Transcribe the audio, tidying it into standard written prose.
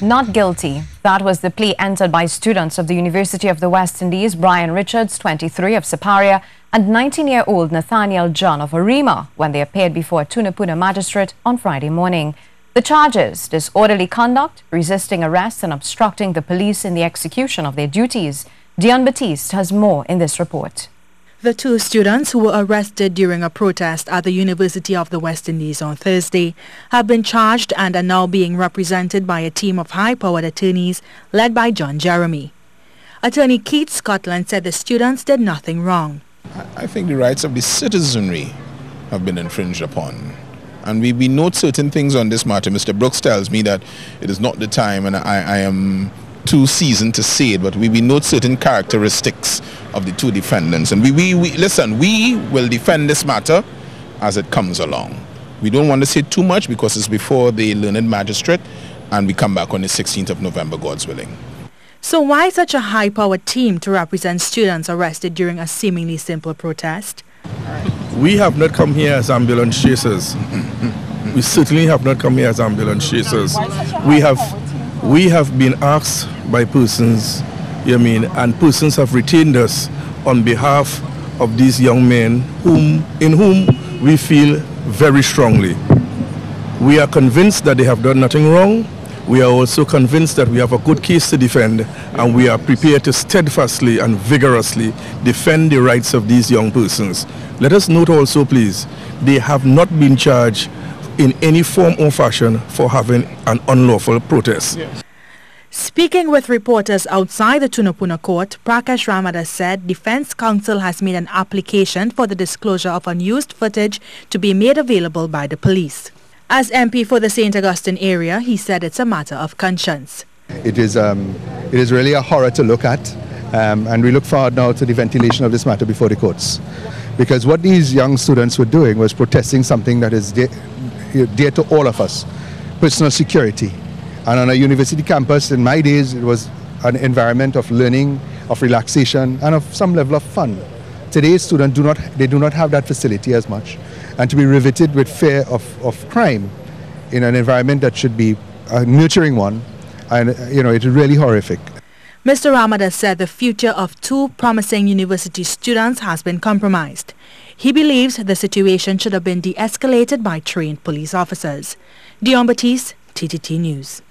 Not guilty. That was the plea entered by students of the University of the West Indies, Brian Richards, 23, of Siparia, and 19-year-old Nathaniel John of Arima when they appeared before Tunapuna Magistrate on Friday morning. The charges: disorderly conduct, resisting arrest, and obstructing the police in the execution of their duties. Dionne Baptiste has more in this report. The two students who were arrested during a protest at the University of the West Indies on Thursday have been charged and are now being represented by a team of high-powered attorneys led by John Jeremy. Attorney Keith Scotland said the students did nothing wrong. I think the rights of the citizenry have been infringed upon. And we note certain things on this matter. Mr. Brooks tells me that it is not the time, and I am too seasoned to say it, but we note certain characteristics of the two defendants. And we will defend this matter as it comes along. We don't want to say too much because it's before the learned magistrate, and we come back on the 16th of November, God's willing. So why such a high-powered team to represent students arrested during a seemingly simple protest? We have not come here as ambulance chasers. We certainly have not come here as ambulance chasers. We have been asked by persons, and persons have retained us on behalf of these young men in whom we feel very strongly. We are convinced that they have done nothing wrong. We are also convinced that we have a good case to defend, and we are prepared to steadfastly and vigorously defend the rights of these young persons. Let us note also, please, they have not been charged in any form or fashion for having an unlawful protest. Yes. Speaking with reporters outside the Tunapuna court, PRAKASH RAMADHAR said defense counsel has made an application for the disclosure of unused footage to be made available by the police. As MP for the St. Augustine area, he said it's a matter of conscience. It is really a horror to look at, and we look forward now to the ventilation of this matter before the courts. Because what these young students were doing was protesting something that is dear to all of us: personal security. And on a university campus, in my days, it was an environment of learning, of relaxation, and of some level of fun. Today's students do not have that facility as much. And to be riveted with fear of crime in an environment that should be a nurturing one, and it's really horrific. Mr. RAMADHAR said the future of two promising university students has been compromised. He believes the situation should have been de-escalated by trained police officers. Dionne Baptiste, TTT News.